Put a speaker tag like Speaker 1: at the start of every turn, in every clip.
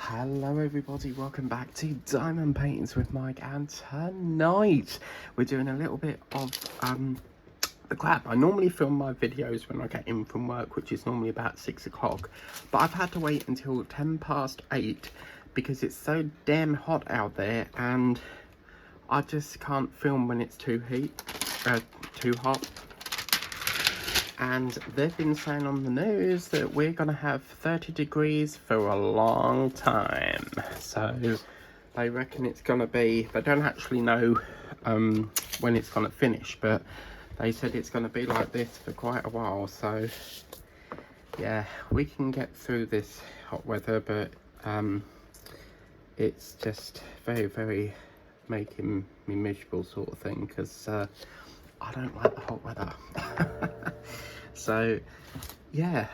Speaker 1: Hello everybody, welcome back to Diamond Paintings with Mike, and tonight we're doing a little bit of the crap. I normally film my videos when I get in from work, which is normally about 6 o'clock, but I've had to wait until 10 past 8 because it's so damn hot out there and I just can't film when it's too hot. And they've been saying on the news that we're going to have 30 degrees for a long time. So they reckon it's going to be, they don't actually know when it's going to finish, but they said it's going to be like this for quite a while. So yeah, we can get through this hot weather, but it's just very, very making me miserable sort of thing, because I don't like the hot weather. So yeah,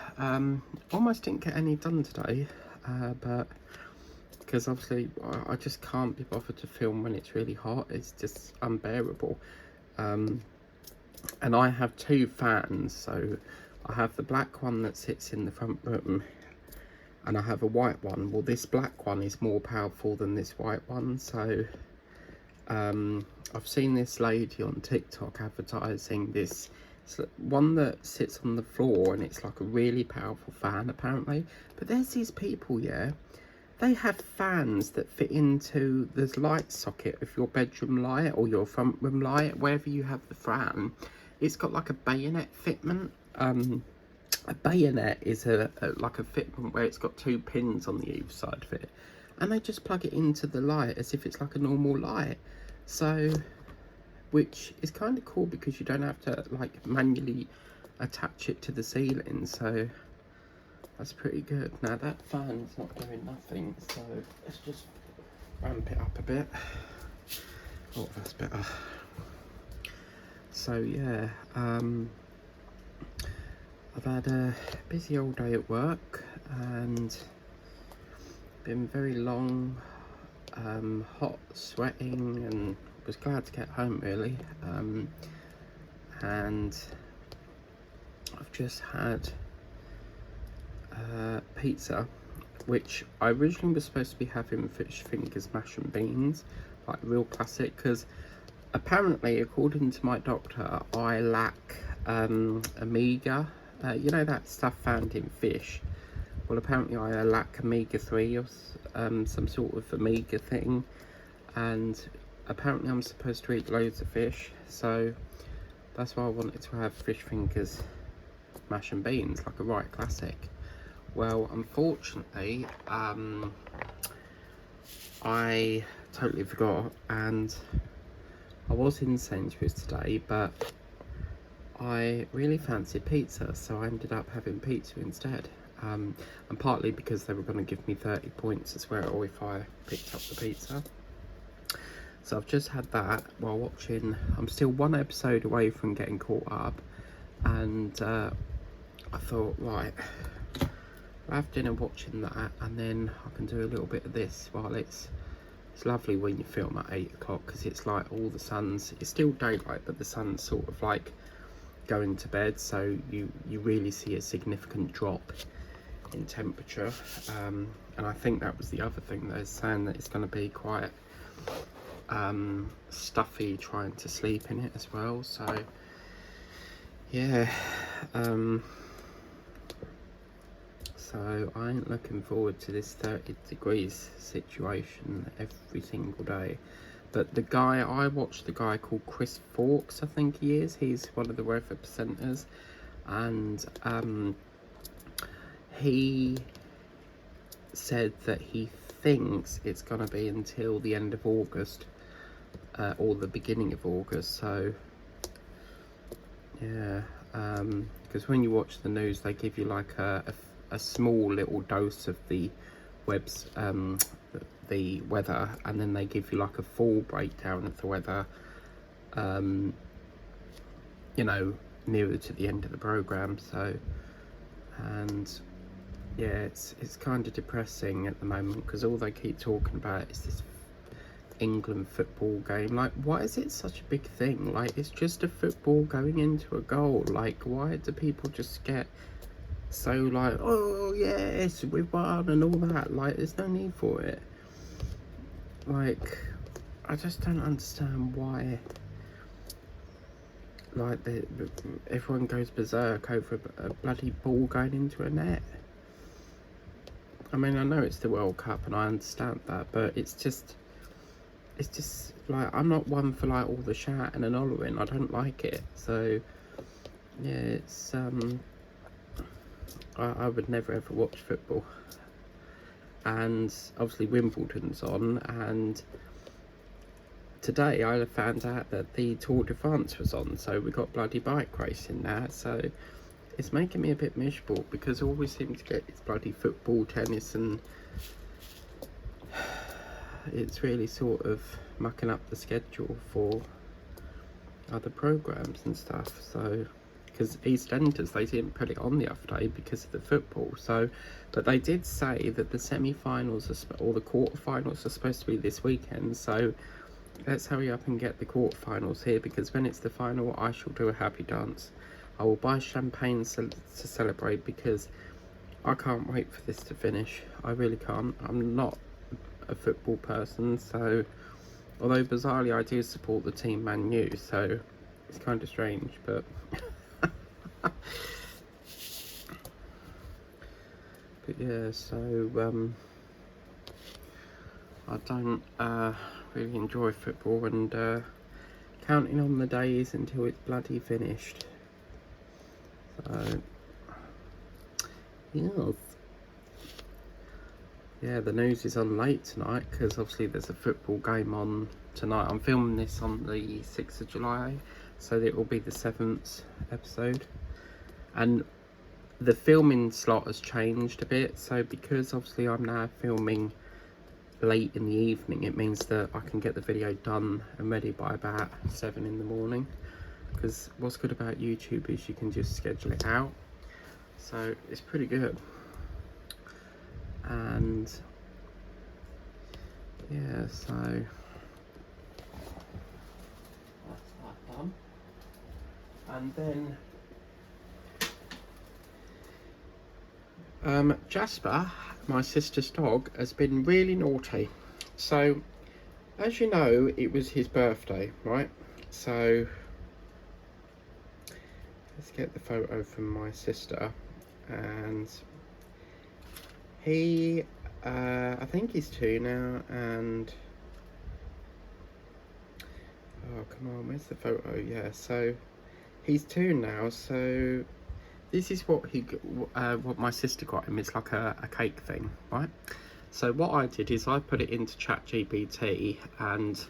Speaker 1: almost didn't get any done today, but because obviously I just can't be bothered to film when it's really hot. It's just unbearable. And I have two fans, so I have the black one that sits in the front room and I have a white one. Well, this black one is more powerful than this white one, so I've seen this lady on TikTok advertising this one that sits on the floor, and it's like a really powerful fan apparently. But there's these people, yeah, they have fans that fit into the light socket of your bedroom light or your front room light, wherever you have the fan. It's got like a bayonet fitment. A bayonet is like a fitment where it's got two pins on the either side of it, and they just plug it into the light as if it's like a normal light. So, which is kind of cool because you don't have to like manually attach it to the ceiling, so that's pretty good. Now that fan's not doing nothing, so let's just ramp it up a bit. Oh, that's better. So yeah, I've had a busy old day at work and been very long, hot, sweating, and was glad to get home really. And I've just had pizza, which I originally was supposed to be having fish fingers, mash and beans, like real classic, because apparently according to my doctor I lack omega, you know, that stuff found in fish. Well, apparently I lack omega-3 or some sort of omega thing, and apparently I'm supposed to eat loads of fish, so that's why I wanted to have fish fingers, mash and beans, like a right classic. Well, unfortunately, I totally forgot, and I was in Sainsbury's today, but I really fancied pizza, so I ended up having pizza instead. And partly because they were going to give me 30 points as well if I picked up the pizza. So I've just had that while watching. I'm still one episode away from getting caught up, and I thought, right, I'll have dinner watching that, and then I can do a little bit of this while it's lovely when you film at 8 o'clock, because it's like all the sun's, it's still daylight, but the sun's sort of like going to bed, so you really see a significant drop in temperature. And I think that was the other thing, they're saying that it's going to be quite stuffy trying to sleep in it as well. So yeah, so I ain't looking forward to this 30 degrees situation every single day. But the guy, I watched the guy called Chris Fawkes, I think he is. He's one of the weather presenters, and he said that he thinks it's going to be until the end of August, or the beginning of August. So yeah, because when you watch the news, they give you like a small little dose of the the weather, and then they give you like a full breakdown of the weather, you know, nearer to the end of the program. So, and yeah, it's kind of depressing at the moment, because all they keep talking about is this England football game. Like, why is it such a big thing? Like, it's just a football going into a goal. Like, why do people just get so like, oh yes, we've won and all that. Like, there's no need for it. Like, I just don't understand why, like, everyone goes berserk over a bloody ball going into a net. I mean, I know it's the World Cup and I understand that, but it's just like, I'm not one for like all the shouting and hollering. I don't like it. So yeah, it's I would never ever watch football. And obviously Wimbledon's on, and today I found out that the Tour de France was on, so we got bloody bike racing now. So it's making me a bit miserable, because all we seem to get is bloody football, tennis, and it's really sort of mucking up the schedule for other programs and stuff. So because EastEnders, they didn't put it on the other day because of the football. So, but they did say that the semi-finals or the quarter-finals are supposed to be this weekend. So let's hurry up and get the quarter-finals here, because when it's the final, I shall do a happy dance. I will buy champagne to celebrate, because I can't wait for this to finish. I really can't. I'm not a football person, so although bizarrely I do support the team Man U, so it's kind of strange, but but yeah, so I don't really enjoy football, and counting on the days until it's bloody finished. So yes. Yeah, the news is on late tonight, because obviously there's a football game on tonight. I'm filming this on the 6th of July, so it will be the 7th episode. And the filming slot has changed a bit, so because obviously I'm now filming late in the evening, it means that I can get the video done and ready by about 7 in the morning. Because what's good about YouTube is you can just schedule it out, so it's pretty good. And yeah, so that's that done. And then Jasper, my sister's dog, has been really naughty. So as you know, it was his birthday, right? So let's get the photo from my sister. And he I think he's 2 now, and oh come on, where's the photo? Yeah, so he's 2 now. So this is what what my sister got him. It's like a cake thing, right? So what I did is I put it into ChatGPT and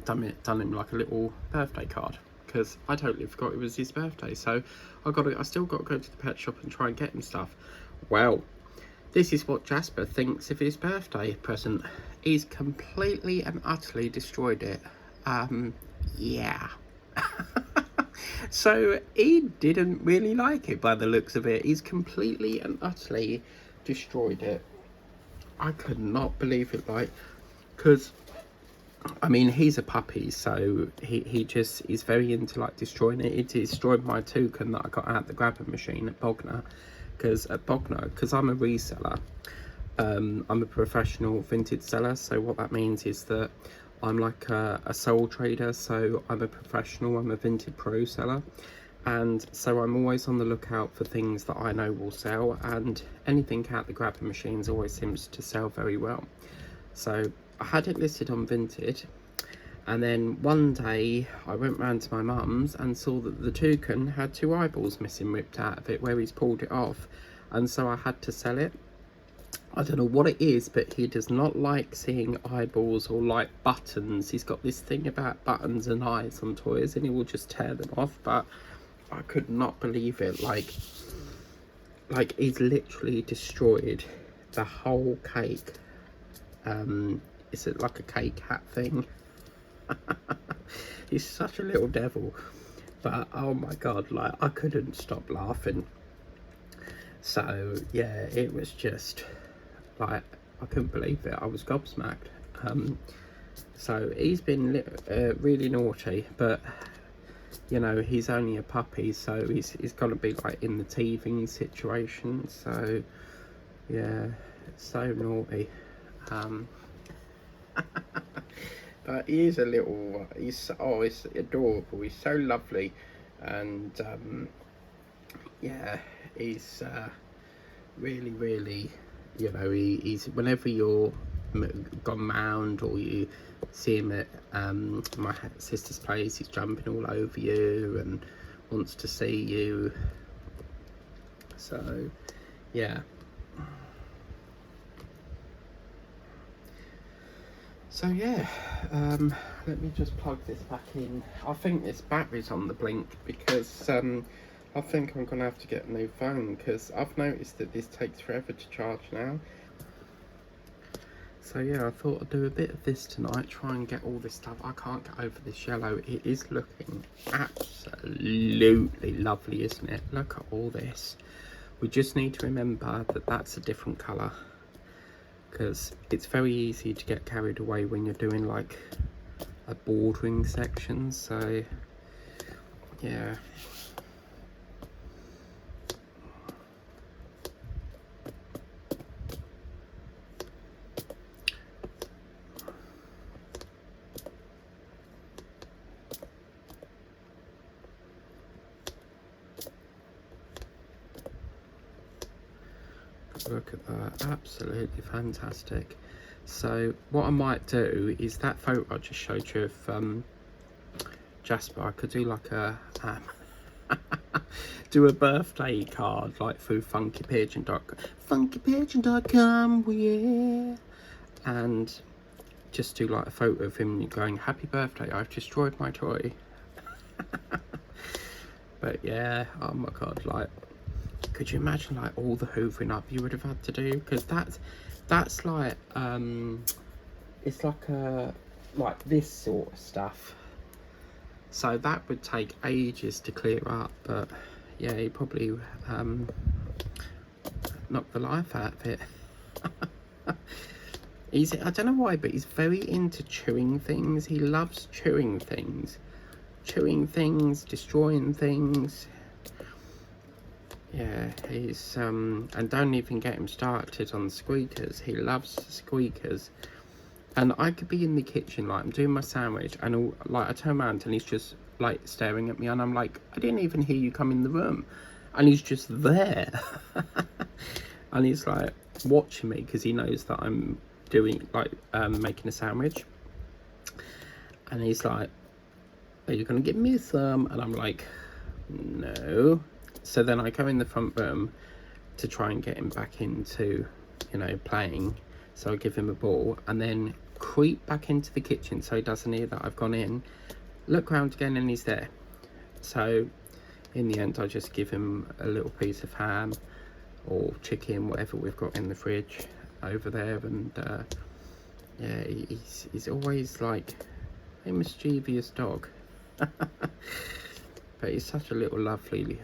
Speaker 1: done him like a little birthday card, because I totally forgot it was his birthday. So I still got to go to the pet shop and try and get him stuff. Well, this is what Jasper thinks of his birthday present. He's completely and utterly destroyed it. Yeah. So he didn't really like it by the looks of it. He's completely and utterly destroyed it. I could not believe it, like, because I mean, he's a puppy, so he just is very into like destroying it. It destroyed my toucan that I got out the grabber machine at Bognor, because I'm a reseller. I'm a professional vintage seller, so what that means is that I'm like a sole trader. So I'm a professional, I'm a vintage pro seller, and so I'm always on the lookout for things that I know will sell, and anything out the grabber machines always seems to sell very well. So I had it listed on Vinted, and then one day I went round to my mum's and saw that the toucan had 2 eyeballs missing, ripped out of it where he's pulled it off, and so I had to sell it. I don't know what it is, but he does not like seeing eyeballs or like buttons. He's got this thing about buttons and eyes on toys, and he will just tear them off. But I could not believe it. Like he's literally destroyed the whole cake. Is it like a cake hat thing? He's such a little devil, but oh my god, like I couldn't stop laughing. So yeah, it was just like I couldn't believe it. I was gobsmacked. So he's been really naughty, but you know, he's only a puppy, so he's got to be like in the teething situation. So yeah, it's so naughty. But he is a little, he's, oh, it's adorable, he's so lovely. And yeah, he's really, really, you know, he's, whenever you're gone mound or you see him at my sister's place, he's jumping all over you and wants to see you. So yeah. So yeah, let me just plug this back in. I think this battery's on the blink because I think I'm gonna have to get a new phone, because I've noticed that this takes forever to charge now. So yeah, I thought I'd do a bit of this tonight, try and get all this stuff. I can't get over this yellow. It is looking absolutely lovely, isn't it? Look at all this. We just need to remember that that's a different colour, because it's very easy to get carried away when you're doing like a bordering section. So yeah. Look at that, absolutely fantastic. So what I might do is that photo I just showed you of Jasper, I could do like a do a birthday card like through funkypigeon.com, yeah, and just do like a photo of him going, happy birthday, I've destroyed my toy. But yeah, oh my god, like, could you imagine like all the hoovering up you would have had to do? Because that's like it's like this sort of stuff, so that would take ages to clear up. But yeah, he probably knocked the life out of it. I don't know why, but he's very into chewing things. He loves chewing things, destroying things. Yeah, he's and don't even get him started on squeakers. He loves squeakers. And I could be in the kitchen, like I'm doing my sandwich, and like I turn around and he's just like staring at me, and I'm like, I didn't even hear you come in the room, and he's just there. And he's like watching me because he knows that I'm doing like making a sandwich, and he's like, are you gonna give me some? And I'm like, no. So then I go in the front room to try and get him back into, you know, playing. So I give him a ball and then creep back into the kitchen so he doesn't hear that I've gone in. Look around again and he's there. So in the end I just give him a little piece of ham or chicken, whatever we've got in the fridge over there. And yeah, he's always like a mischievous dog. But he's such a little lovely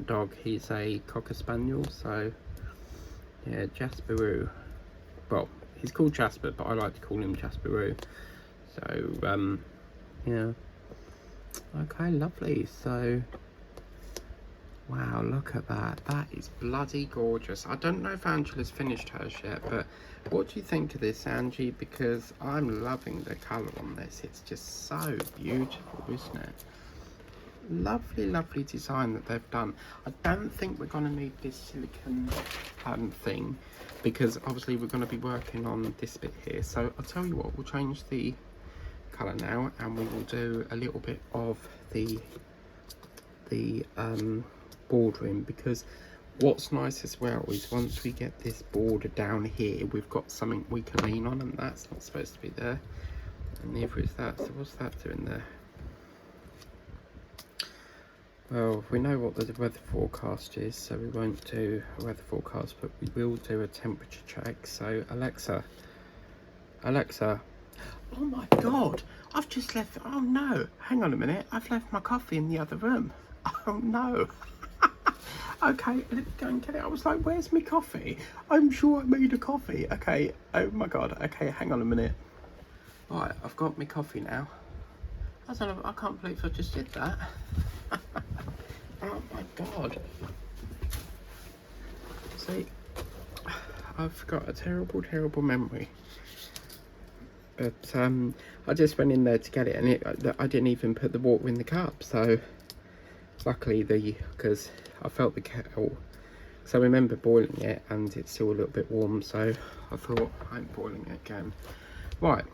Speaker 1: dog. He's a Cocker Spaniel, so yeah, Jasperoo. Well, he's called Jasper, but I like to call him Jasperoo. So yeah, okay, lovely. So wow, look at that. That is bloody gorgeous. I don't know if Angela's finished hers yet, but what do you think of this, Angie? Because I'm loving the colour on this. It's just so beautiful, isn't it? Lovely, lovely design that they've done. I don't think we're going to need this silicone thing, because obviously we're going to be working on this bit here. So I'll tell you what, we'll change the colour now, and we will do a little bit of the bordering, because what's nice as well is once we get this border down here, we've got something we can lean on, and that's not supposed to be there, and neither is that. So what's that doing there? Well, we know what the weather forecast is, so we won't do a weather forecast, but we will do a temperature check. So Alexa, oh my god, I've just left, oh no, hang on a minute, I've left my coffee in the other room. Oh no. Okay, let me go and get it. I was like, where's my coffee? I'm sure I made a coffee. Okay, oh my god, okay, hang on a minute. Right, I've got my coffee now. I don't know, I can't believe I just did that. Oh my god. See, I've got a terrible, terrible memory. But I just went in there to get it, and I didn't even put the water in the cup. So luckily, because I felt the kettle, so I remember boiling it, and it's still a little bit warm. So I thought I ain't boiling it again. Right.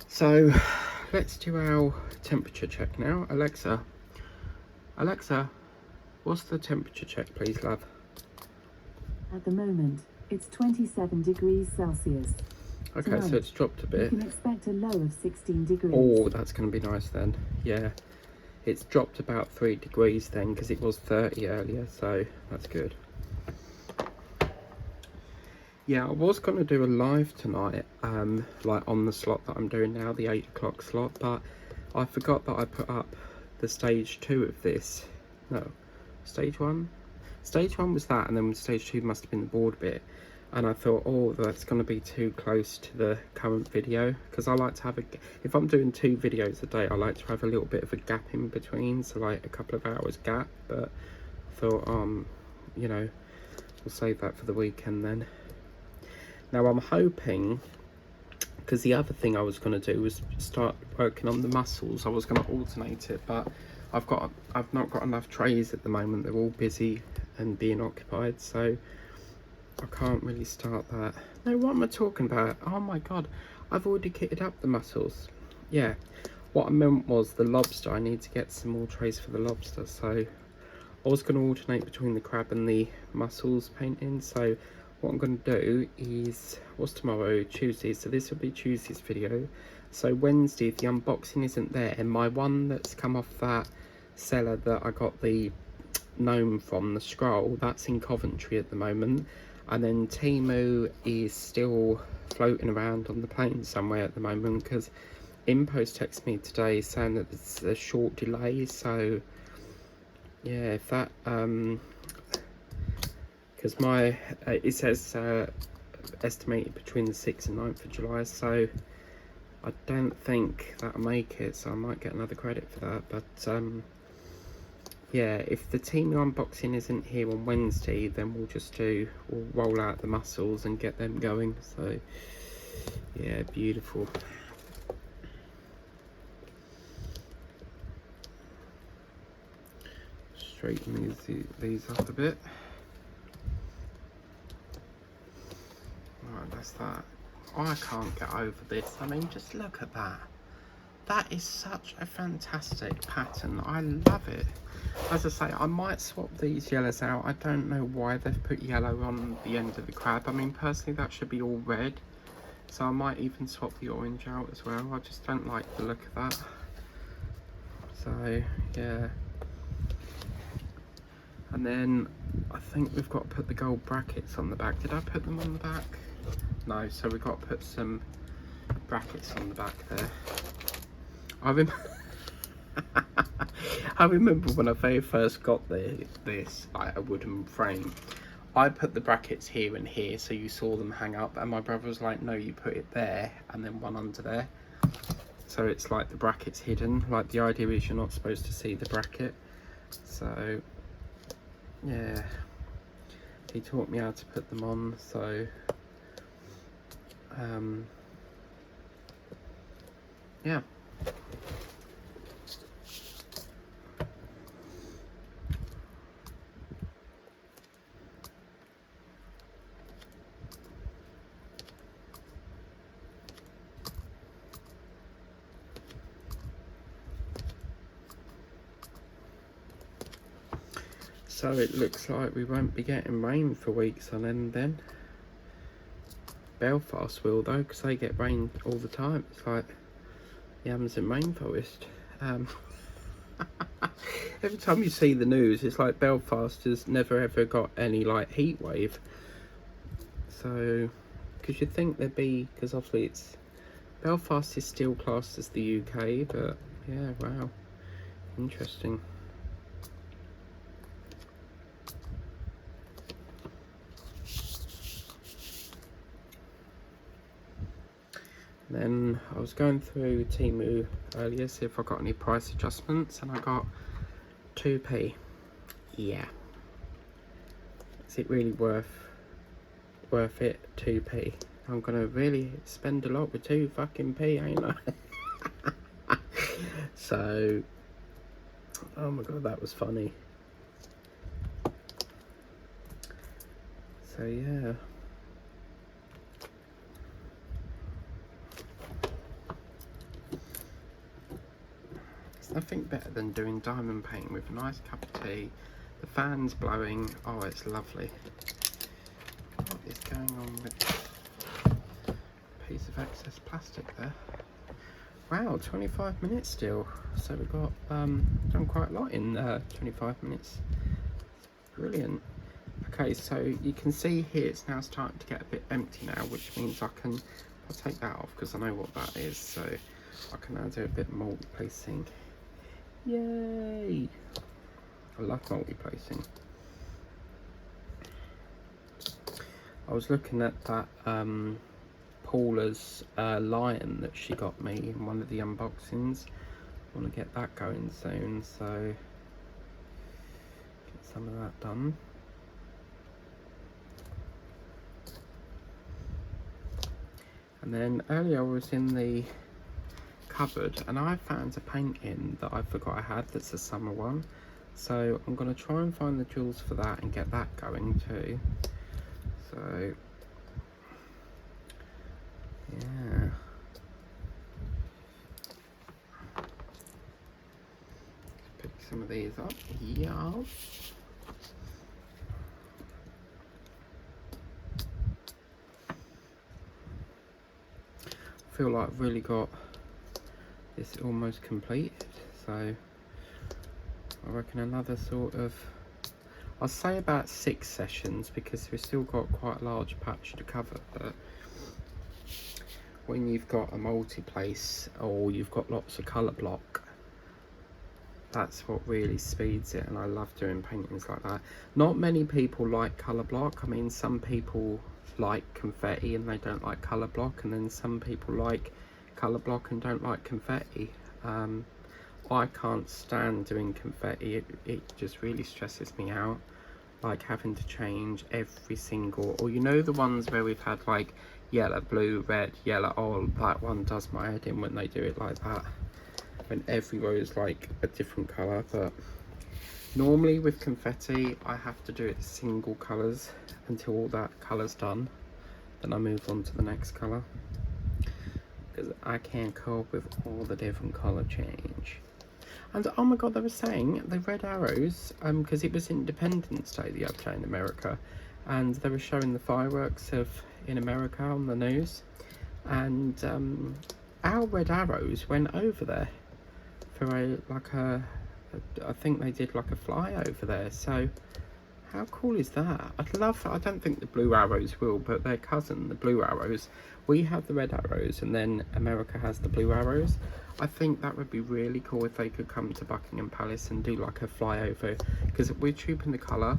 Speaker 1: So let's do our temperature check now. Alexa, what's the temperature check, please, love?
Speaker 2: At the moment, it's 27 degrees Celsius.
Speaker 1: Okay,
Speaker 2: Tonight,
Speaker 1: so it's dropped a bit.
Speaker 2: You can expect a low of 16 degrees.
Speaker 1: Oh, that's going to be nice then. Yeah, it's dropped about 3 degrees then, because it was 30 earlier, so that's good. Yeah, I was going to do a live tonight, like on the slot that I'm doing now, the 8 o'clock slot, but I forgot that I put up the stage 2 of this. No, stage 1? Stage 1 was that, and then stage 2 must have been the board bit. And I thought, oh, that's going to be too close to the current video, because I like to have if I'm doing 2 videos a day, I like to have a little bit of a gap in between, so like a couple of hours gap. But I thought, you know, we'll save that for the weekend then. Now I'm hoping, because the other thing I was going to do was start working on the muscles. I was going to alternate it, but I've not got enough trays at the moment. They're all busy and being occupied, so I can't really start that. No, what am I talking about? Oh my god, I've already kitted up the muscles. Yeah, what I meant was the lobster. I need to get some more trays for the lobster, so I was going to alternate between the crab and the mussels painting. So what I'm going to do is, what's tomorrow? Tuesday, so this will be Tuesday's video. So Wednesday, if the unboxing isn't there, and my one that's come off that seller that I got the gnome from, the scroll, that's in Coventry at the moment. And then Temu is still floating around on the plane somewhere at the moment, because InPost texted me today saying that it's a short delay. So yeah, if that because my it says estimated between the 6th and 9th of July, so I don't think that'll make it, so I might get another credit for that. But yeah, if the Temu unboxing isn't here on Wednesday, then we'll roll out the mussels and get them going. So yeah, beautiful. Straighten these up a bit. Right, that's that. I can't get over this. I mean, just look at that. That is such a fantastic pattern. I love it. As I say, I might swap these yellows out. I don't know why they've put yellow on the end of the crab. I mean, personally, that should be all red. So I might even swap the orange out as well. I just don't like the look of that. So, yeah. And then I think we've got to put the gold brackets on the back. Did I put them on the back? No, so we've got to put some brackets on the back there. I remember when I very first got this, like a wooden frame, I put the brackets here and here so you saw them hang up, and my brother was like, no, you put it there and then one under there. So it's like the bracket's hidden. Like the idea is you're not supposed to see the bracket. So yeah, he taught me how to put them on, so yeah. So it looks like we won't be getting rain for weeks on end then. Belfast will though, because they get rain all the time. It's like the Amazon rainforest. Every time you see the news, it's like Belfast has never ever got any like heat wave. So, because you'd think there'd be, because obviously Belfast is still classed as the UK, but yeah, wow, interesting. Then I was going through Temu earlier, see if I got any price adjustments, and I got 2p. Yeah. Is it really worth it? 2p. I'm gonna really spend a lot with 2 fucking p, ain't I? So, oh my god, that was funny. So yeah. There's nothing better than doing diamond painting with a nice cup of tea, the fans blowing. Oh, it's lovely. What is going on with a piece of excess plastic there? Wow, 25 minutes still. So we've got done quite a lot in 25 minutes. Brilliant. Okay, so you can see here it's now starting to get a bit empty now, which means I'll take that off because I know what that is. So I can now do a bit of multi-placing. Yay! I love multi-placing. I was looking at that Paula's lion that she got me in one of the unboxings. I want to get that going soon, so get some of that done. And then earlier I was in the cupboard and I found a painting that I forgot I had that's a summer one. So I'm going to try and find the jewels for that and get that going too. So yeah. Pick some of these up. Yeah. I feel like I've really got this almost completed, so I reckon another sort of, I'll say about 6 sessions because we've still got quite a large patch to cover. But when you've got a multi-place or you've got lots of colour block, that's what really speeds it, and I love doing paintings like that. Not many people like colour block. I mean, some people like confetti and they don't like colour block, and then some people like colour block and don't like confetti. I can't stand doing confetti. It just really stresses me out, like having to change every single, or you know, the ones where we've had like yellow, blue, red, yellow. Oh, that one does my head in when they do it like that, when every row is like a different colour. But normally with confetti I have to do it single colours until all that colour's done, then I move on to the next colour because I can't cope with all the different colour change. And oh my god, they were saying the red arrows, because it was Independence Day the other day in America, and they were showing the fireworks in America on the news, and our red arrows went over there for I think they did like a flyover there. So how cool is that? I don't think the blue arrows will, but their cousin, the blue arrows, we have the red arrows and then America has the blue arrows. I think that would be really cool if they could come to Buckingham Palace and do like a flyover, because we're trooping the colour.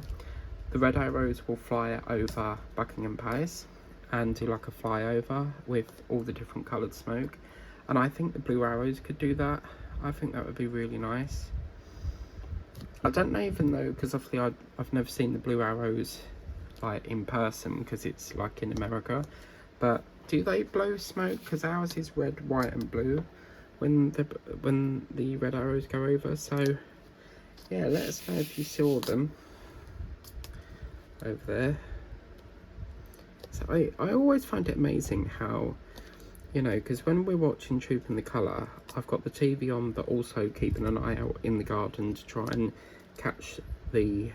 Speaker 1: The red arrows will fly over Buckingham Palace and do like a flyover with all the different coloured smoke, and I think the blue arrows could do that. I think that would be really nice. I don't know even though, because obviously I've never seen the blue arrows like in person because it's like in America, but do they blow smoke? Because ours is red, white and blue when the red arrows go over. So yeah, let us know if you saw them over there. So I always find it amazing how, you know, because when we're watching Trooping the Colour, I've got the TV on but also keeping an eye out in the garden to try and catch the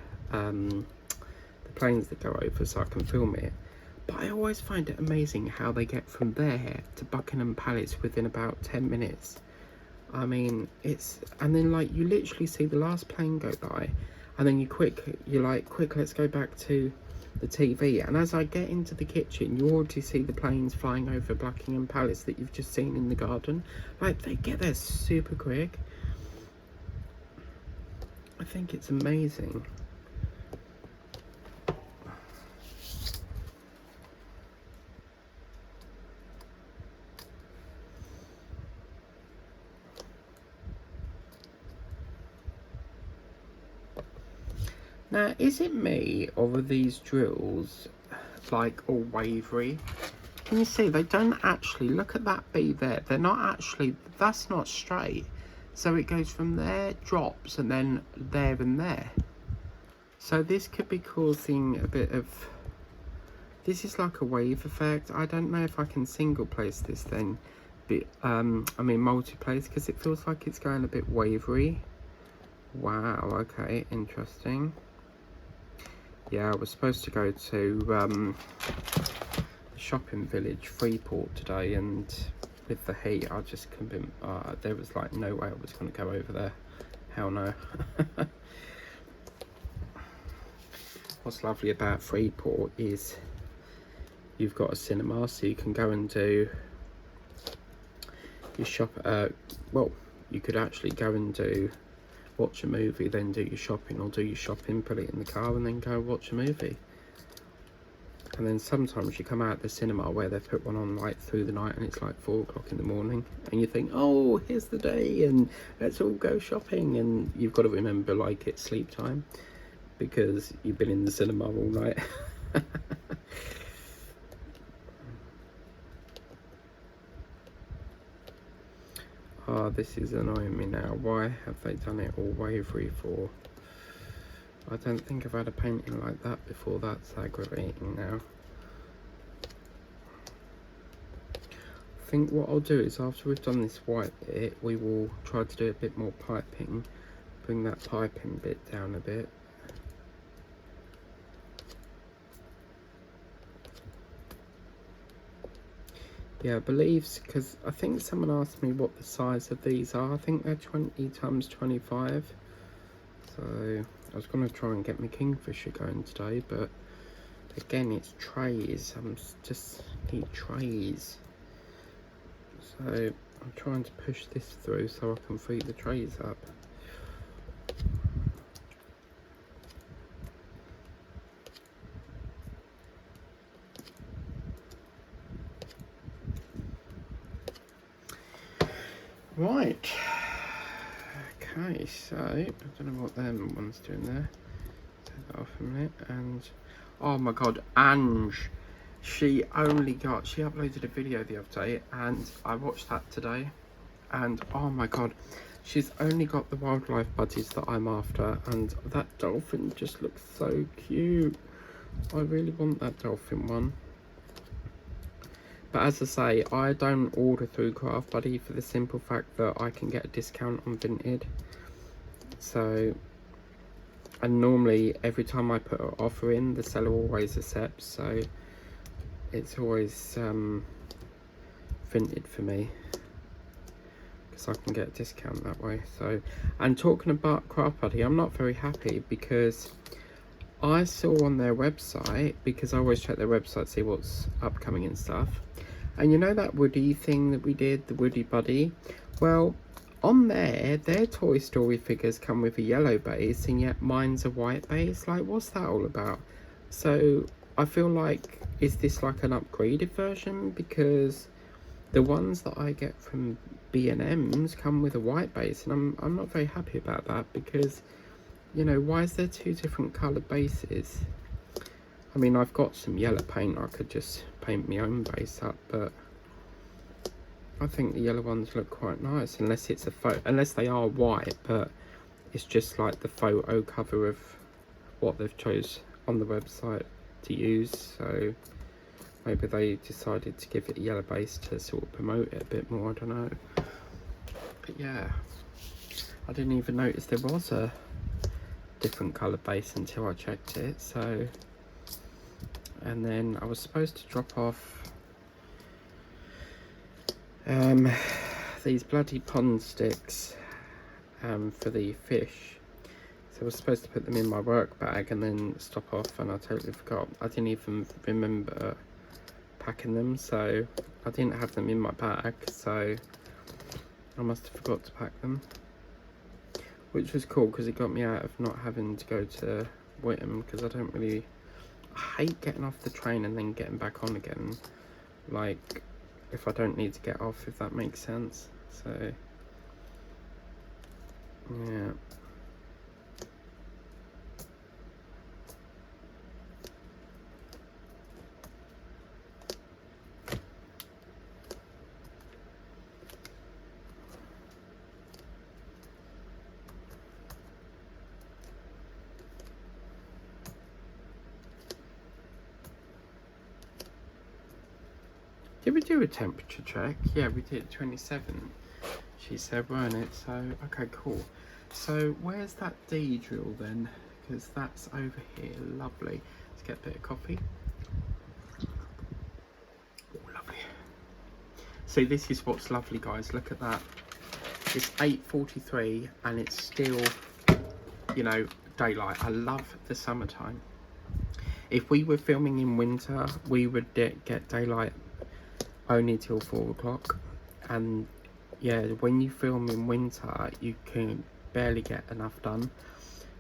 Speaker 1: planes that go over so I can film it. But I always find it amazing how they get from there to Buckingham Palace within about 10 minutes. I mean, and then like you literally see the last plane go by and then you're like, quick, let's go back to the TV. And as I get into the kitchen, you already see the planes flying over Buckingham Palace that you've just seen in the garden. Like, they get there super quick. I think it's amazing. Now, is it me, or are these drills like all wavery? Can you see they don't actually, look at that B there, they're not actually, that's not straight. So it goes from there, drops, and then there and there. So this could be causing a bit of, this is like a wave effect. I don't know if I can single place this then, but I mean multi-place, because it feels like it's going a bit wavery. Wow, okay, interesting. Yeah, I was supposed to go to shopping village Freeport today, and with the heat I just couldn't, there was like no way I was going to go over there. Hell no. What's lovely about Freeport is you've got a cinema, so you can go and do your shop, well, you could actually go and watch a movie, then do your shopping, or do your shopping, put it in the car, and then go watch a movie. And then sometimes you come out the cinema where they've put one on like through the night, and it's like 4 o'clock in the morning, and you think, oh, here's the day, and let's all go shopping, and you've got to remember like it's sleep time because you've been in the cinema all night. Oh, this is annoying me now. Why have they done it all wavery for? I don't think I've had a painting like that before. That's aggravating now. I think what I'll do is after we've done this white bit, we will try to do a bit more piping. Bring that piping bit down a bit. Yeah, I believe, because I think someone asked me what the size of these are. I think they're 20 times 25. So I was going to try and get my Kingfisher going today, but again, it's trays. Just need trays. So I'm trying to push this through so I can free the trays up. Right. Okay, so I don't know what them one's doing there. Take that off a minute. And oh my god, Ange, she uploaded a video the other day, and I watched that today, and oh my god, she's only got the wildlife buddies that I'm after, and that dolphin just looks so cute. I really want that dolphin one. But as I say, I don't order through Craft Buddy for the simple fact that I can get a discount on Vinted. So, and normally every time I put an offer in, the seller always accepts. So it's always Vinted for me, because I can get a discount that way. So, and talking about Craft Buddy, I'm not very happy because I saw on their website, because I always check their website to see what's upcoming and stuff, and you know that Woody thing that we did, the Woody Buddy? Well, on there, their Toy Story figures come with a yellow base, and yet mine's a white base. Like, what's that all about? So I feel like, is this like an upgraded version? Because the ones that I get from B&M's come with a white base, and I'm not very happy about that, because, you know, why is there 2 different coloured bases? I mean, I've got some yellow paint, I could just paint my own base up, but I think the yellow ones look quite nice, unless it's a photo, unless they are white, but it's just like the photo cover of what they've chose on the website to use. So maybe they decided to give it a yellow base to sort of promote it a bit more, I don't know. But yeah, I didn't even notice there was a different colour base until I checked it. So, and then I was supposed to drop off these bloody pond sticks for the fish. So I was supposed to put them in my work bag and then stop off, and I totally forgot. I didn't even remember packing them, so I didn't have them in my bag, so I must have forgot to pack them, which was cool because it got me out of not having to go to Whittam, because I hate getting off the train and then getting back on again, like if I don't need to get off, if that makes sense. So yeah, Did we do a temperature check? Yeah, we did. 27, she said, weren't it? So, okay, cool. So, where's that D drill then? Because that's over here. Lovely. Let's get a bit of coffee. Oh, lovely. See, this is what's lovely, guys. Look at that. It's 8:43 and it's still, you know, daylight. I love the summertime. If we were filming in winter, we would get daylight only till 4 o'clock. And yeah, when you film in winter, you can barely get enough done.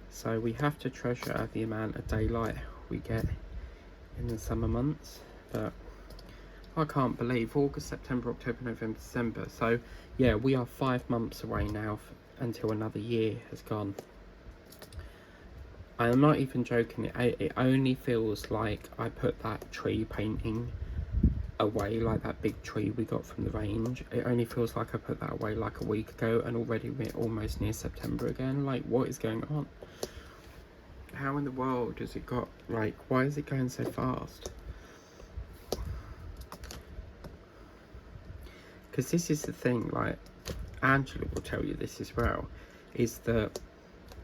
Speaker 1: So we have to treasure the amount of daylight we get in the summer months. But I can't believe August, September, October, November, December. So yeah, we are 5 months away now until another year has gone. I'm not even joking. It only feels like I put that tree painting away, like that big tree we got from the range. It only feels like I put that away like a week ago, and already we're almost near September again. Like, what is going on? How in the world has it got, like, why is it going so fast? Because this is the thing, like, Angela will tell you this as well, is that,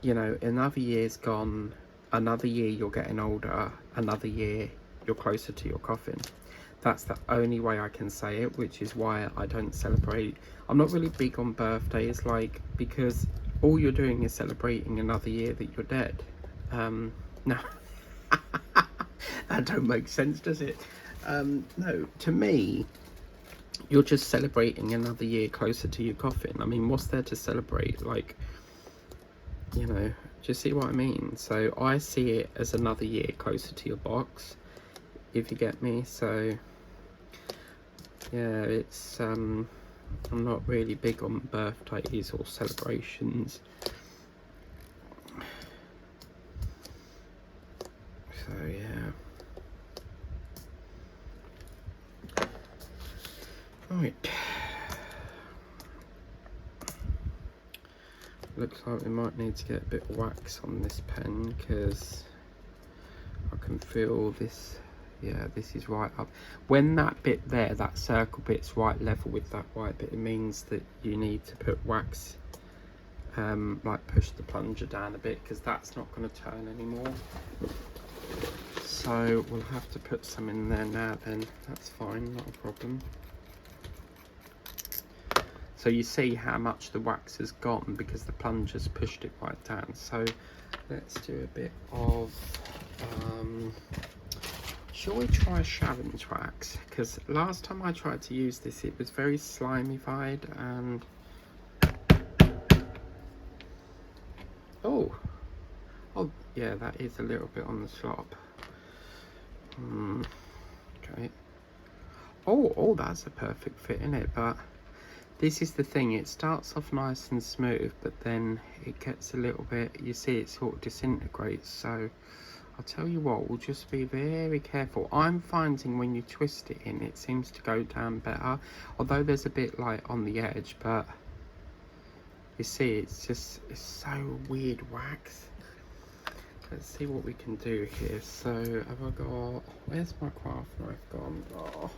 Speaker 1: you know, another year's gone, another year you're getting older, another year you're closer to your coffin. That's the only way I can say it, which is why I don't celebrate. I'm not really big on birthdays, like, because all you're doing is celebrating another year that you're dead. No, that don't make sense, does it? No, to me, you're just celebrating another year closer to your coffin. I mean, what's there to celebrate? Like, you know, do you see what I mean? So I see it as another year closer to your box, if you get me. So yeah, it's I'm not really big on birthdays or celebrations. So yeah. Right. Looks like we might need to get a bit of wax on this pen, because I can feel this. Yeah, this is right up. When that bit there, that circle bit's right level with that white bit, it means that you need to put wax, like push the plunger down a bit, because that's not going to turn anymore. So we'll have to put some in there now then. That's fine, not a problem. So you see how much the wax has gone because the plunger's pushed it right down. So let's do a bit of, shall we try Sharon's wax? Because last time I tried to use this, it was very slimy-fied and... Oh, yeah, that is a little bit on the slop. Okay. Oh, that's a perfect fit in it, but this is the thing, it starts off nice and smooth, but then it gets a little bit, you see it sort of disintegrates. So I'll tell you what, we'll just be very careful. I'm finding when you twist it in, it seems to go down better, although there's a bit like on the edge, but you see it's so weird wax. Let's see what we can do here. So have I got, where's my craft knife gone? Oh.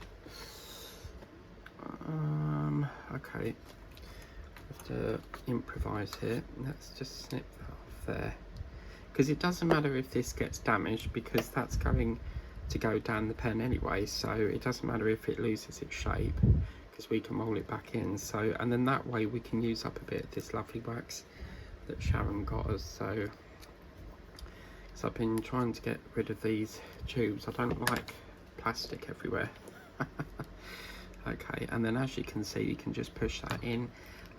Speaker 1: Okay, have to improvise here. Let's just snip that off there, because it doesn't matter if this gets damaged, because that's going to go down the pen anyway, so it doesn't matter if it loses its shape, because we can roll it back in. So, and then that way we can use up a bit of this lovely wax that Sharon got us. So I've been trying to get rid of these tubes. I don't like plastic everywhere. Okay, and then as you can see, you can just push that in,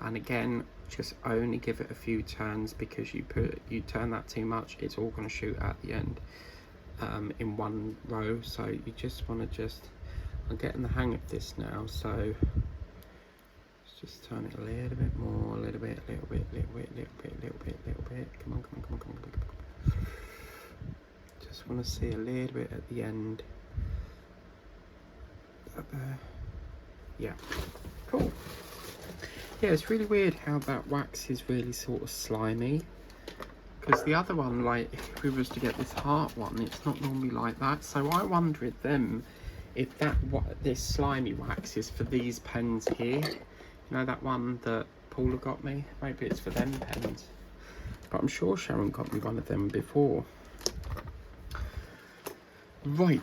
Speaker 1: and again, just only give it a few turns, because you turn that too much, it's all going to shoot at the end in one row. So you just want to I'm getting the hang of this now, so let's just turn it a little bit more, a little bit, little bit. Come on. Just want to see a little bit at the end. Up there. Yeah, cool. Yeah, it's really weird how that wax is really sort of slimy, because the other one, like if we was to get this heart one, it's not normally like that. So I wonder if this slimy wax is for these pens here. You know that one that Paula got me? Maybe it's for them pens. But I'm sure Sharon got me one of them before. Right.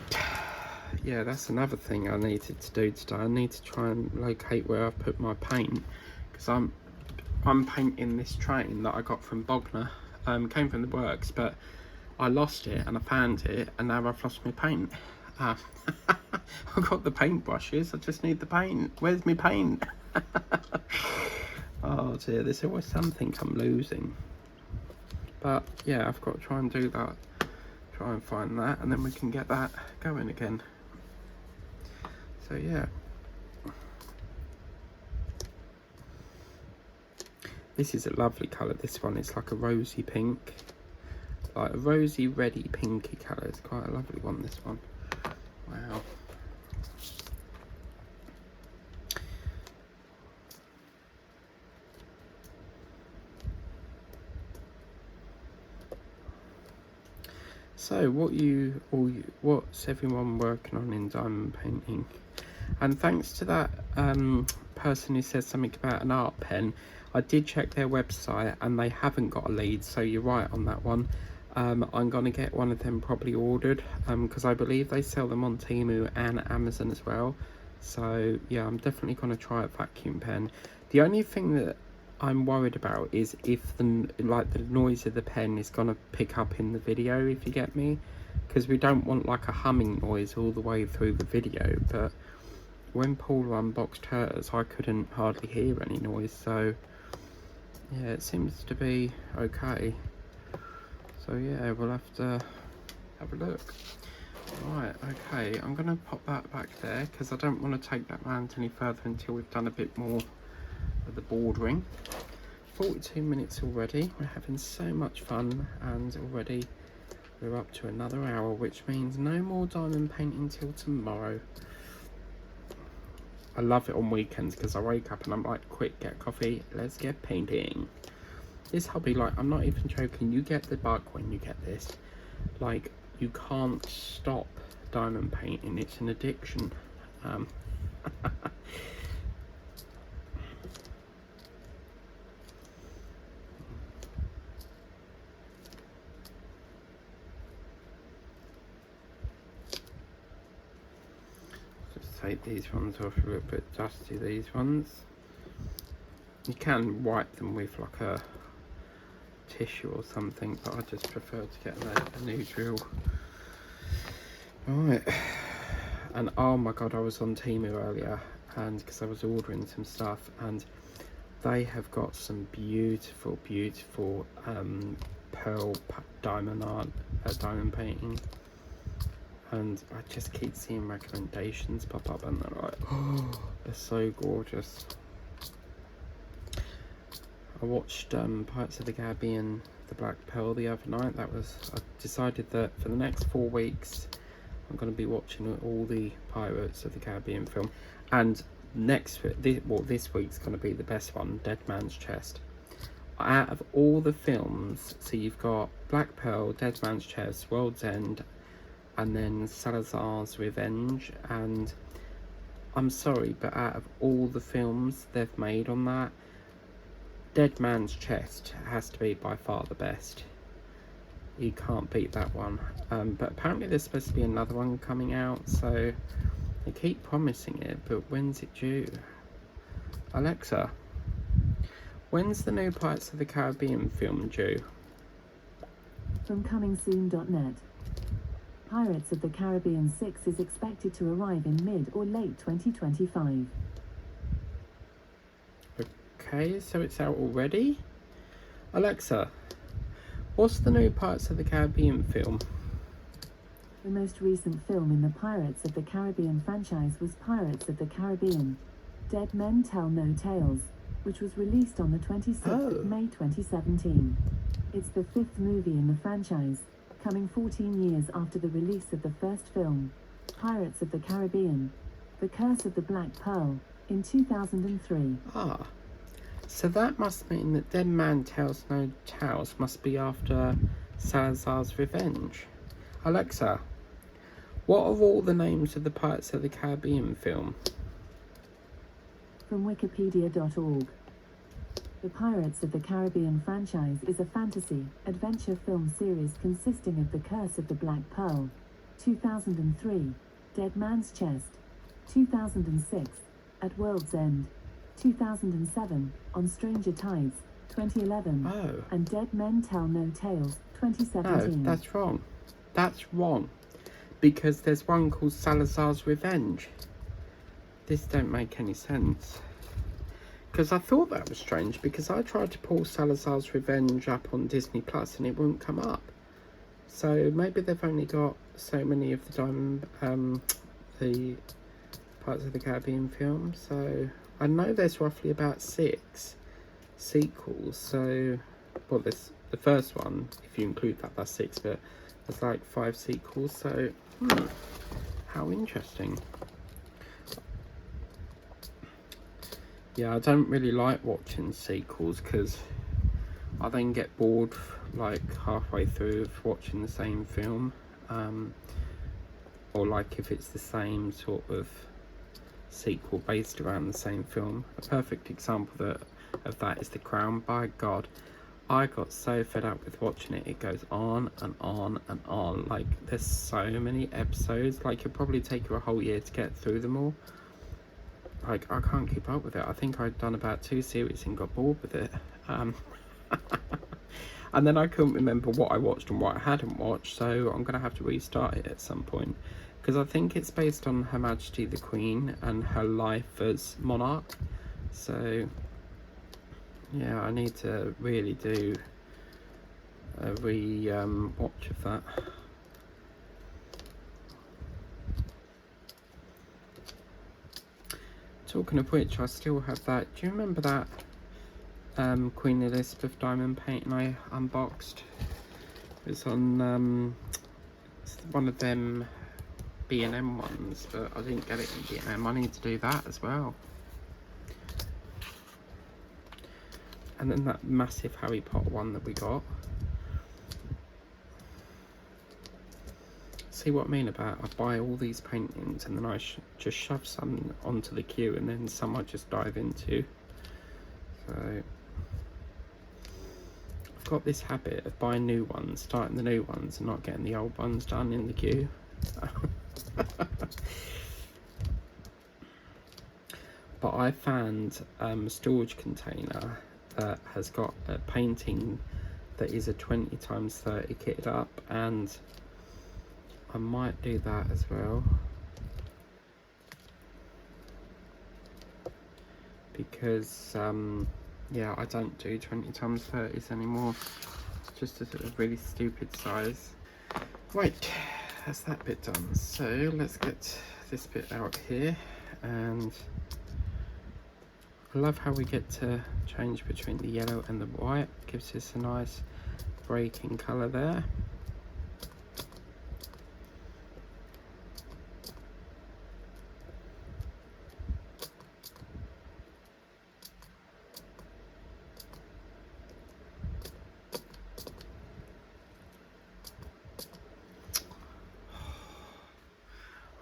Speaker 1: Yeah, that's another thing I needed to do today. I need to try and locate where I've put my paint. Because I'm painting this train that I got from Bognor. Came from the works, but I lost it and I found it, and now I've lost my paint. I've got the paint brushes, I just need the paint. Where's my paint? Oh dear, there's always something I'm losing. But yeah, I've got to try and do that. Try and find that, and then we can get that going again. So yeah. This is a lovely colour, this one. It's like a rosy pink. Like a rosy, reddy, pinky colour. It's quite a lovely one, this one. Wow. So what's everyone working on in diamond painting? And thanks to that person who says something about an art pen, I did check their website and they haven't got a lead, so you're right on that one. I'm gonna get one of them probably ordered, because I believe they sell them on Temu and Amazon as well. So yeah, I'm definitely gonna try a vacuum pen. The only thing that I'm worried about is if the noise of the pen is gonna pick up in the video, if you get me, because we don't want like a humming noise all the way through the video. But when Paula unboxed hers, I couldn't hardly hear any noise, so yeah, it seems to be okay. So yeah, we'll have to have a look. Right, okay, I'm gonna pop that back there because I don't want to take that round any further until we've done a bit more of the bordering. 42 minutes already. We're having so much fun, and already we're up to another hour, which means no more diamond painting till tomorrow. I love it on weekends because I wake up and I'm like, quick, get coffee, let's get painting. This hobby, like, I'm not even joking, you get the bug when you get this. Like, you can't stop diamond painting, it's an addiction. Just take these ones off, a little bit dusty, these ones. You can wipe them with like a tissue or something, but I just prefer to get a new drill. Right, and oh my god, I was on Temu earlier, and because I was ordering some stuff, and they have got some beautiful pearl diamond painting, and I just keep seeing recommendations pop up, and they're like, oh, they're so gorgeous. I watched Pirates of the Caribbean, The Black Pearl the other night. I decided that for the next 4 weeks I'm going to be watching all the Pirates of the Caribbean film, and this week's going to be the best one, Dead Man's Chest. Out of all the films, so you've got Black Pearl, Dead Man's Chest, World's End, and then Salazar's Revenge, and I'm sorry, but out of all the films they've made on that, Dead Man's Chest has to be by far the best. You can't beat that one. But apparently there's supposed to be another one coming out, so they keep promising it, but when's it due? Alexa, when's the new Pirates of the Caribbean film due?
Speaker 2: From comingsoon.net. Pirates of the Caribbean 6 is expected to arrive in mid or late 2025.
Speaker 1: Okay, so it's out already? Alexa, what's the new Pirates of the Caribbean film?
Speaker 2: The most recent film in the Pirates of the Caribbean franchise was Pirates of the Caribbean: Dead Men Tell No Tales, which was released on the 26th of May 2017. It's the 5th movie in the franchise, coming 14 years after the release of the first film, Pirates of the Caribbean: The Curse of the Black Pearl, in 2003.
Speaker 1: Ah, so that must mean that Dead Man Tells No Tales must be after Salazar's Revenge. Alexa, What are all the names of the Pirates of the Caribbean film?
Speaker 2: From Wikipedia.org. The Pirates of the Caribbean franchise is a fantasy, adventure film series consisting of The Curse of the Black Pearl, 2003, Dead Man's Chest, 2006, At World's End, 2007, On Stranger Tides, 2011,
Speaker 1: Oh.
Speaker 2: and Dead Men Tell No Tales,
Speaker 1: No,
Speaker 2: 2017.
Speaker 1: that's wrong. That's wrong. Because there's one called Salazar's Revenge. This don't make any sense. Because I thought that was strange, because I tried to pull Salazar's Revenge up on Disney Plus and it wouldn't come up. So maybe they've only got so many of the Pirates of the Caribbean films. So I know there's roughly about 6 sequels. So, well, there's the first one, if you include that, that's 6, but there's like 5 sequels. So, how interesting. Yeah, I don't really like watching sequels because I then get bored like halfway through of watching the same film, or like if it's the same sort of sequel based around the same film. A perfect example of that is The Crown. By God, I got so fed up with watching it. It goes on and on and on. Like, there's so many episodes. Like, it'll probably take you a whole year to get through them all. Like, I can't keep up with it. I think I'd done about 2 series and got bored with it. And then I couldn't remember what I watched and what I hadn't watched, so I'm going to have to restart it at some point. Because I think it's based on Her Majesty the Queen and her life as monarch. So, yeah, I need to really do a watch of that. Talking of which, I still have that. Do you remember that Queen Elizabeth diamond painting I unboxed? It was on it's one of them B&M ones, but I didn't get it in B&M. I need to do that as well. And then that massive Harry Potter one that we got. See what I mean about I buy all these paintings and then I just shove some onto the queue and then some I just dive into. So I've got this habit of buying new ones, starting the new ones and not getting the old ones done in the queue. But I found a storage container that has got a painting that is a 20x30 kitted up, and I might do that as well, because yeah, I don't do 20x30s anymore. It's just a sort of really stupid size. Right, that's that bit done. So let's get this bit out here, and I love how we get to change between the yellow and the white. Gives us a nice break in colour there.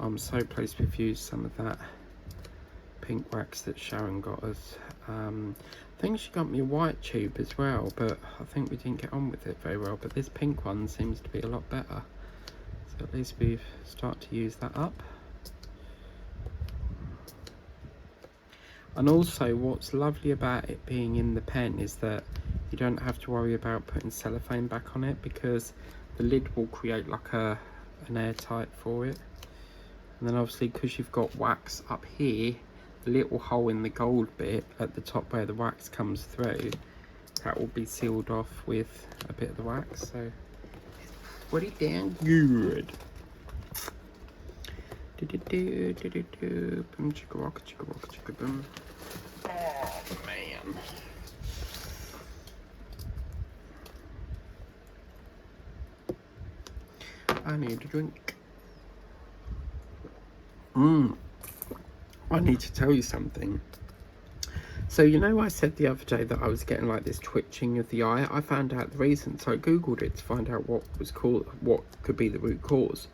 Speaker 1: I'm so pleased we've used some of that pink wax that Sharon got us. I think she got me a white tube as well, but I think we didn't get on with it very well. But this pink one seems to be a lot better, so at least we've started to use that up. And also, what's lovely about it being in the pen is that you don't have to worry about putting cellophane back on it, because the lid will create like an airtight for it. And then obviously, because you've got wax up here, the little hole in the gold bit at the top where the wax comes through, that will be sealed off with a bit of the wax, so it's pretty damn good. Boom, chicka rock, chicka boom. Oh man. I need a drink. I need to tell you something. So, you know, I said the other day that I was getting like this twitching of the eye. I found out the reason, so I googled it to find out what could be the root cause.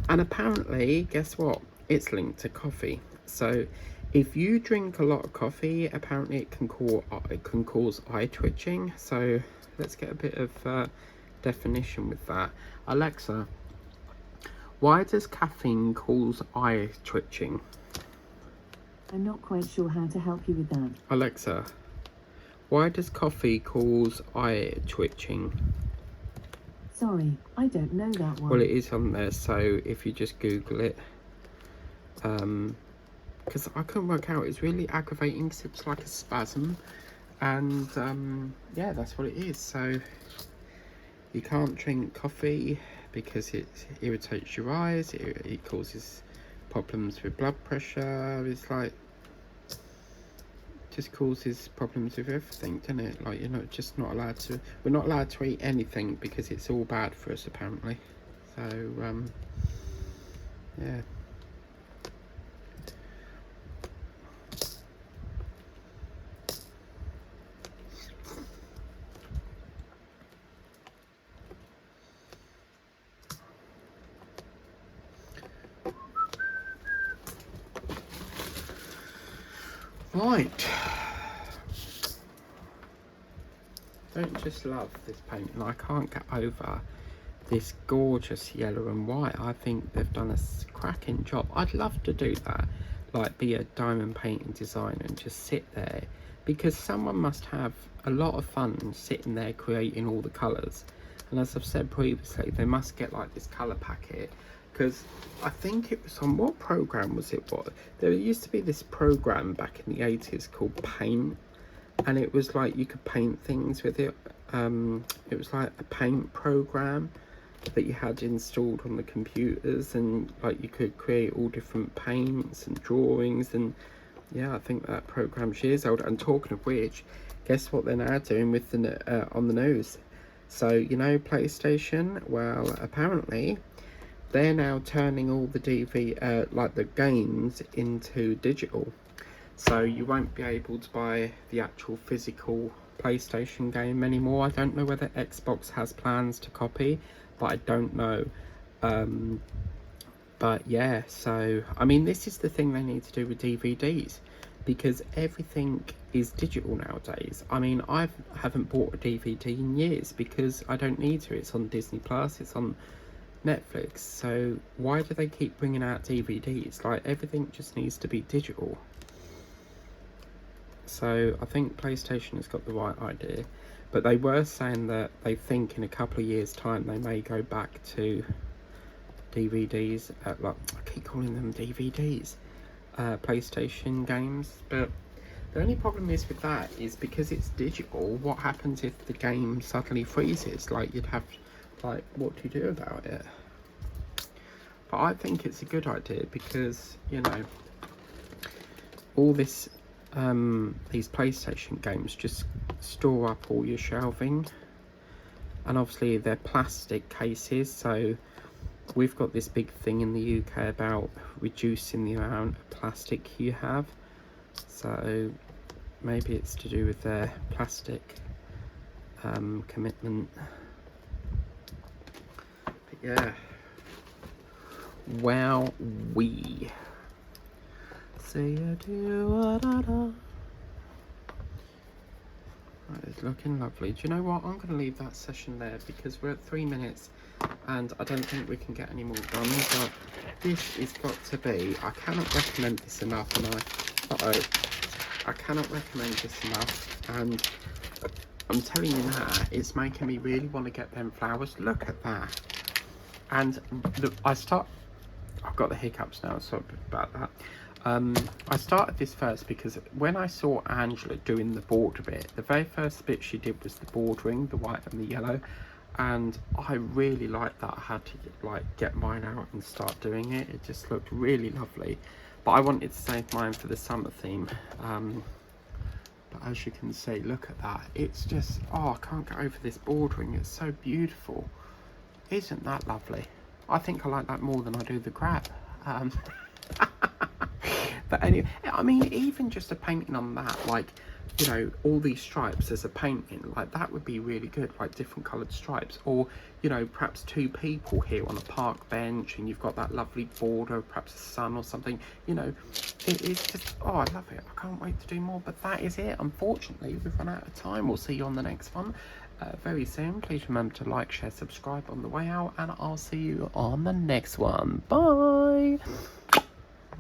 Speaker 1: And apparently, guess what? It's linked to coffee. So if you drink a lot of coffee, apparently it can cause eye twitching. So let's get a bit of definition with that. Alexa, why does caffeine cause eye twitching?
Speaker 2: I'm not quite sure how to help you with that.
Speaker 1: Alexa, why does coffee cause eye twitching?
Speaker 2: Sorry, I don't know that one.
Speaker 1: Well, it is on there, so if you just Google it, because I couldn't work out, it's really aggravating because it's like a spasm, and yeah, that's what it is. So you can't drink coffee because it irritates your eyes, it causes problems with blood pressure. It's like, just causes problems with everything, doesn't it? Like, we're not allowed to eat anything because it's all bad for us, apparently. So yeah. Right. Don't just love this painting. I can't get over this gorgeous yellow and white. I think they've done a cracking job. I'd love to do that, like be a diamond painting designer and just sit there, because someone must have a lot of fun sitting there creating all the colours. And as I've said previously, they must get like this colour packet, because I think it was on, what program was it? What, there used to be this program back in the 80s called Paint, and it was like you could paint things with it. It was like a paint program that you had installed on the computers, and like you could create all different paints and drawings. And yeah, I think that program's years old. And talking of which, guess what they're now doing with the on the news? So, you know, PlayStation, well, apparently they're now turning all the like the games into digital. So you won't be able to buy the actual physical PlayStation game anymore. I don't know whether Xbox has plans to copy, but I don't know. But yeah, so I mean, this is the thing they need to do with DVDs, because everything is digital nowadays. I mean, I haven't bought a DVD in years because I don't need to. It's on Disney Plus, it's on Netflix. So why do they keep bringing out DVDs? Like, everything just needs to be digital. So I think PlayStation has got the right idea, but they were saying that they think in a couple of years' time they may go back to DVDs. Like, I keep calling them DVDs, PlayStation games. But the only problem is with that is because it's digital. What happens if the game suddenly freezes? Like, you'd have, like, what do you do about it? But I think it's a good idea because, you know, all this. These PlayStation games just store up all your shelving, and obviously they're plastic cases, so we've got this big thing in the UK about reducing the amount of plastic you have, so maybe it's to do with their plastic commitment. But yeah, wow, we say you do it's looking lovely. Do you know what? I'm going to leave that session there because we're at 3 minutes and I don't think we can get any more done. But this has got to be, I cannot recommend this enough, and I cannot recommend this enough, and I'm telling you now, it's making me really want to get them flowers. Look at that. And I've got the hiccups now, sorry about that. I started this first because when I saw Angela doing the border bit, the very first bit she did was the bordering, the white and the yellow, and I really liked that. I had to get mine out and start doing it. It just looked really lovely, but I wanted to save mine for the summer theme. But as you can see, look at that. It's just, oh, I can't get over this bordering. It's so beautiful. Isn't that lovely? I think I like that more than I do the crab. But anyway, I mean, even just a painting on that, like, you know, all these stripes as a painting, like that would be really good, like different coloured stripes. Or, you know, perhaps two people here on a park bench and you've got that lovely border, perhaps a sun or something, you know. It is just, oh, I love it. I can't wait to do more. But that is it. Unfortunately, we've run out of time. We'll see you on the next one very soon. Please remember to like, share, subscribe on the way out, and I'll see you on the next one. Bye.